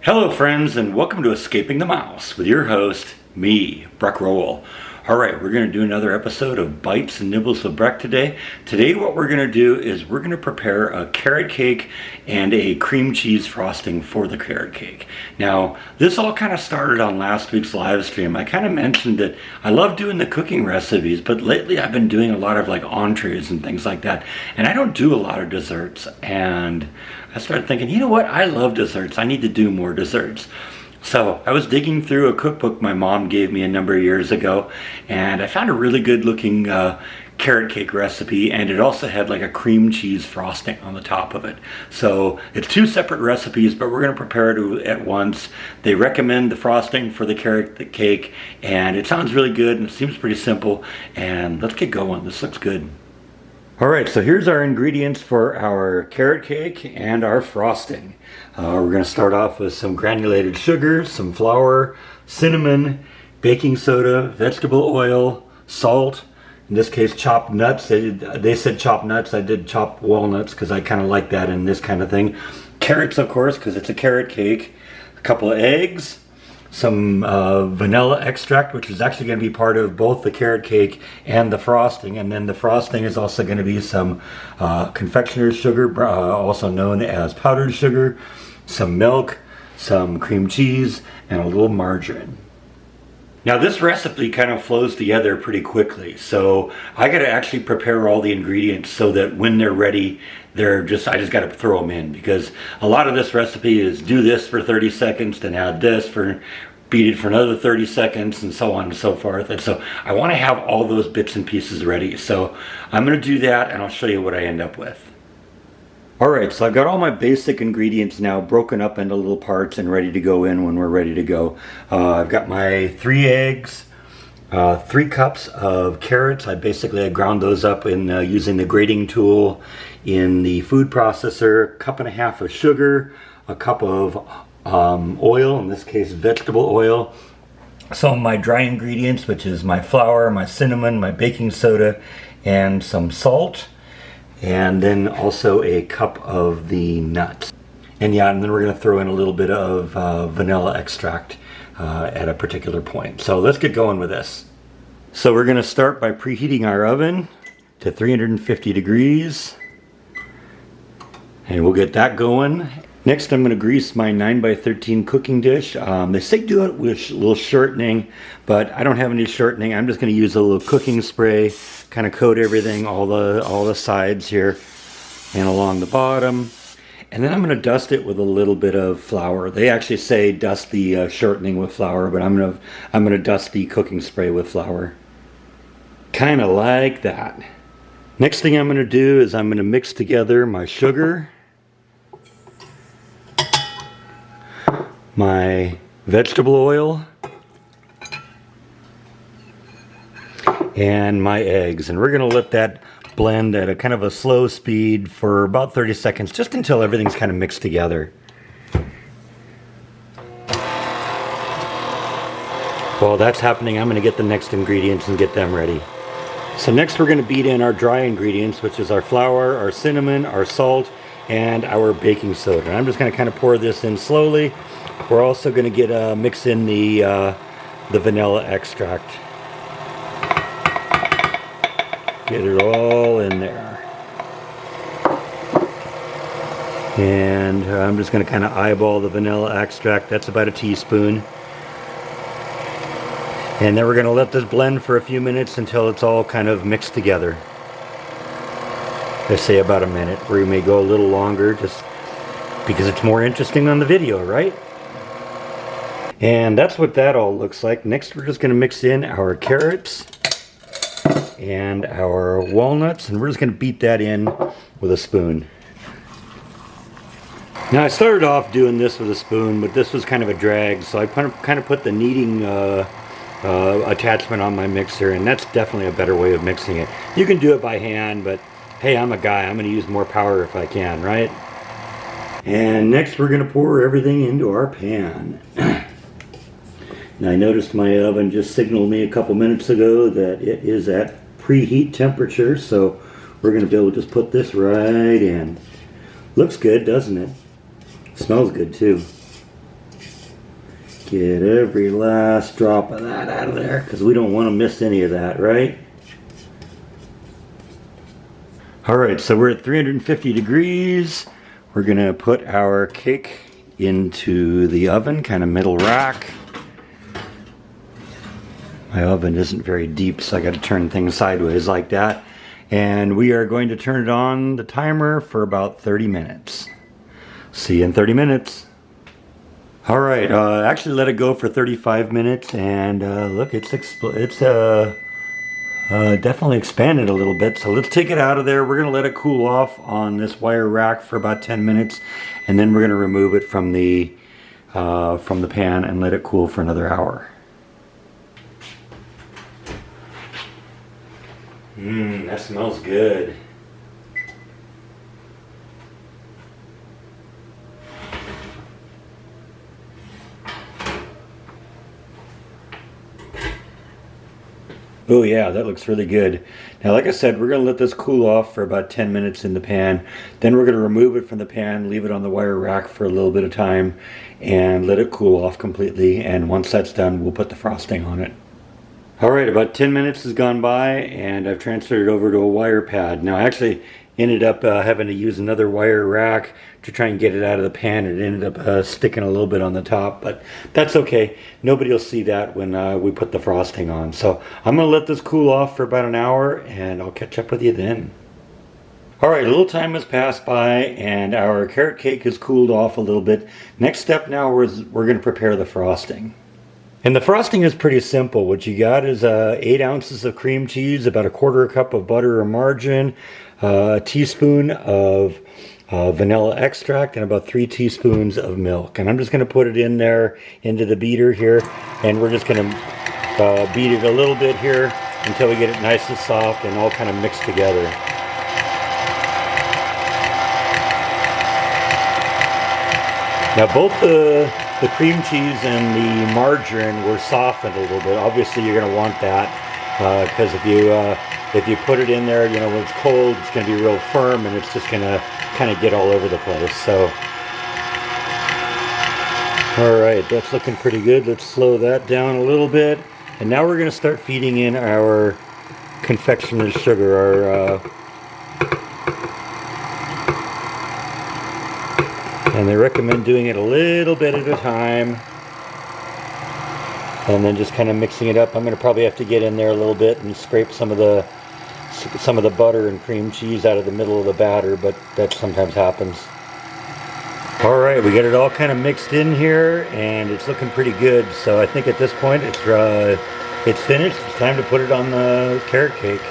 Hello friends, and welcome to Escaping the Mouse with your host, me, Breck Rowell. Alright, we're going to do another episode of Bites and Nibbles with Breck today. Today what we're going to do is we're going to prepare a carrot cake and a cream cheese frosting for the carrot cake. Now, this all kind of started on last week's live stream. I kind of mentioned that I love doing the cooking recipes, but lately I've been doing a lot of like entrees and things like that, and I don't do a lot of desserts. And I started thinking, you know what, I love desserts. I need to do more desserts. So I was digging through a cookbook my mom gave me a number of years ago, and I found a really good looking carrot cake recipe, and it also had like a cream cheese frosting on the top of it. So it's two separate recipes, but we're going to prepare it at once. They recommend the frosting for the carrot cake, and it sounds really good and it seems pretty simple. And let's get going. This looks good. Alright, so here's our ingredients for our carrot cake and our frosting. We're going to start off with some granulated sugar, some flour, cinnamon, baking soda, vegetable oil, salt, in this case chopped nuts. They said chopped nuts, I did chopped walnuts because I kind of like that in this kind of thing. Carrots, of course, because it's a carrot cake. A couple of eggs. Some vanilla extract, which is actually going to be part of both the carrot cake and the frosting. And then the frosting is also going to be some confectioner's sugar, also known as powdered sugar, some milk, some cream cheese, and a little margarine. Now this recipe kind of flows together pretty quickly, so I got to actually prepare all the ingredients so that when they're ready, I just got to throw them in, because a lot of this recipe is do this for 30 seconds, then add this, beat it for another 30 seconds, and so on and so forth. And so I want to have all those bits and pieces ready. So I'm going to do that, and I'll show you what I end up with. Alright, so I've got all my basic ingredients now broken up into little parts and ready to go in when we're ready to go. I've got my 3 eggs, 3 cups of carrots. I ground those up in using the grating tool in the food processor, 1.5 cups of sugar, a cup of oil, in this case vegetable oil, some of my dry ingredients, which is my flour, my cinnamon, my baking soda, and some salt. And then also a cup of the nuts. And then we're going to throw in a little bit of vanilla extract at a particular point. So let's get going with this. So we're going to start by preheating our oven to 350 degrees. And we'll get that going. Next I'm going to grease my 9x13 cooking dish. They say do it with a little shortening, but I don't have any shortening. I'm just going to use a little cooking spray, kind of coat everything, all the sides here and along the bottom. And then I'm going to dust it with a little bit of flour. They actually say dust the shortening with flour, but I'm going to dust the cooking spray with flour. Kind of like that. Next thing I'm going to do is I'm going to mix together my sugar, my vegetable oil, and my eggs, and we're going to let that blend at a kind of a slow speed for about 30 seconds, just until everything's kind of mixed together. While that's happening, I'm going to get the next ingredients and get them ready. So next we're going to beat in our dry ingredients, which is our flour, our cinnamon, our salt, and our baking soda. And I'm just going to kind of pour this in slowly. We're also going to mix in the vanilla extract. Get it all in there. And I'm just going to kind of eyeball the vanilla extract. That's about a teaspoon. And then we're going to let this blend for a few minutes until it's all kind of mixed together. Let's say about a minute. We may go a little longer just because it's more interesting on the video, right? And that's what that all looks like. Next we're just going to mix in our carrots and our walnuts, and we're just going to beat that in with a spoon. Now I started off doing this with a spoon, but this was kind of a drag, so I kind of put the kneading attachment on my mixer, and that's definitely a better way of mixing it. You can do it by hand, but hey, I'm a guy, I'm going to use more power if I can, right? And next we're going to pour everything into our pan. Now I noticed my oven just signaled me a couple minutes ago that it is at preheat temperature, so we're going to be able to just put this right in. Looks good, doesn't it? Smells good too. Get every last drop of that out of there because we don't want to miss any of that, right? Alright, so we're at 350 degrees. We're going to put our cake into the oven, kind of middle rack. My oven isn't very deep, so I got to turn things sideways like that. And we are going to turn it on the timer for about 30 minutes. See you in 30 minutes. Alright, actually let it go for 35 minutes, and look, it's definitely expanded a little bit. So let's take it out of there. We're going to let it cool off on this wire rack for about 10 minutes, and then we're going to remove it from the pan and let it cool for another hour. That smells good. Oh yeah, that looks really good. Now like I said, we're going to let this cool off for about 10 minutes in the pan. Then we're going to remove it from the pan, leave it on the wire rack for a little bit of time, and let it cool off completely. And once that's done, we'll put the frosting on it. Alright, about 10 minutes has gone by, and I've transferred it over to a wire pad. Now I actually ended up having to use another wire rack to try and get it out of the pan. It ended up sticking a little bit on the top, but that's okay. Nobody will see that when we put the frosting on. So I'm going to let this cool off for about an hour, and I'll catch up with you then. Alright, a little time has passed by, and our carrot cake has cooled off a little bit. Next step now is we're going to prepare the frosting. And the frosting is pretty simple. What you got is 8 ounces of cream cheese, about 1/4 cup of butter or margarine, a teaspoon of vanilla extract, and about 3 teaspoons of milk. And I'm just going to put it in there into the beater here, and we're just going to beat it a little bit here until we get it nice and soft and all kind of mixed together. Now both the cream cheese and the margarine were softened a little bit. Obviously you're going to want that because if you put it in there, you know, when it's cold, it's going to be real firm, and it's just going to kind of get all over the place. So, all right, that's looking pretty good. Let's slow that down a little bit, and now we're going to start feeding in our confectioner's sugar, and they recommend doing it a little bit at a time, and then just kind of mixing it up. I'm going to probably have to get in there a little bit and scrape some of the butter and cream cheese out of the middle of the batter, but that sometimes happens. All right, we got it all kind of mixed in here, and it's looking pretty good. So I think at this point it's finished. It's time to put it on the carrot cake.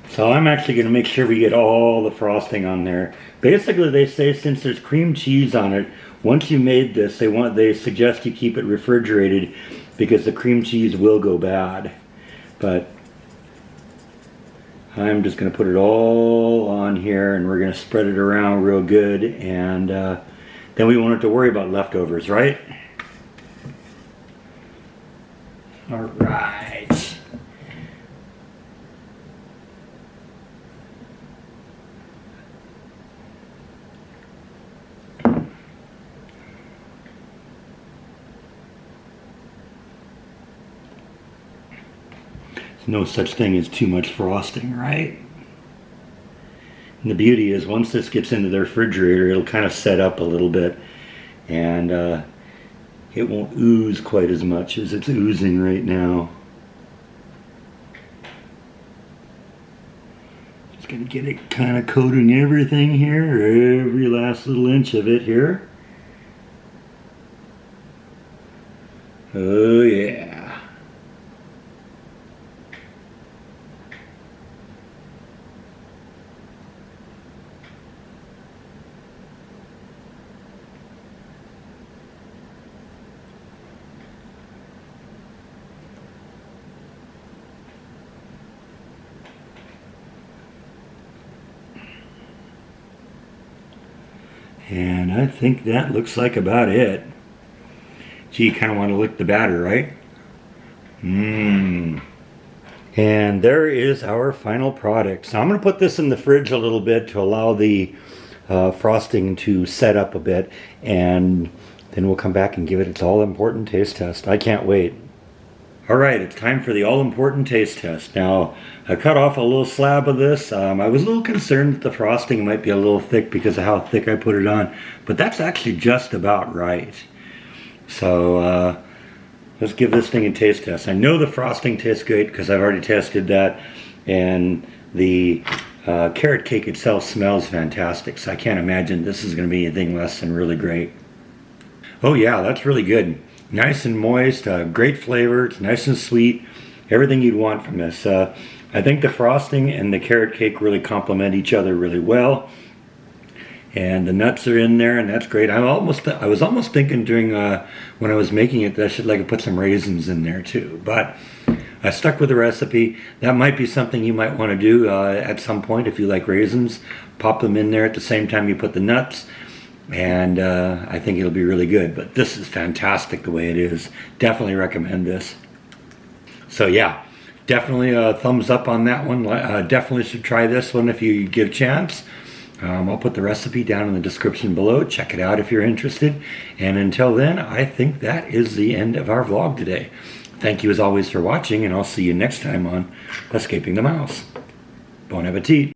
So I'm actually going to make sure we get all the frosting on there. Basically, they say since there's cream cheese on it, once you made this, they suggest you keep it refrigerated because the cream cheese will go bad. But I'm just going to put it all on here, and we're going to spread it around real good, and then we won't have to worry about leftovers, right? All right. No such thing as too much frosting, right? And the beauty is once this gets into the refrigerator, it'll kind of set up a little bit, and it won't ooze quite as much as it's oozing right now. Just gonna get it kind of coating everything here, every last little inch of it here. Oh yeah. And I think that looks like about it. Gee, you kind of want to lick the batter, right? And there is our final product. So I'm going to put this in the fridge a little bit to allow the frosting to set up a bit. And then we'll come back and give it its all-important taste test. I can't wait. All right, it's time for the all-important taste test. Now, I cut off a little slab of this. I was a little concerned that the frosting might be a little thick because of how thick I put it on, but that's actually just about right. So let's give this thing a taste test. I know the frosting tastes great because I've already tested that, and the carrot cake itself smells fantastic, so I can't imagine this is going to be anything less than really great. Oh yeah, that's really good. Nice and moist, great flavor, it's nice and sweet, everything you'd want from this. I think the frosting and the carrot cake really complement each other really well. And the nuts are in there, and that's great. I was almost thinking during when I was making it that I should put some raisins in there too. But I stuck with the recipe. That might be something you might want to do at some point if you like raisins. Pop them in there at the same time you put the nuts. And I think it'll be really good. But this is fantastic the way it is. Definitely recommend this. So yeah, definitely a thumbs up on that one. Definitely should try this one if you get a chance. I'll put the recipe down in the description below. Check it out if you're interested. And until then, I think that is the end of our vlog today. Thank you as always for watching, and I'll see you next time on Escaping the Mouse. Bon appetit.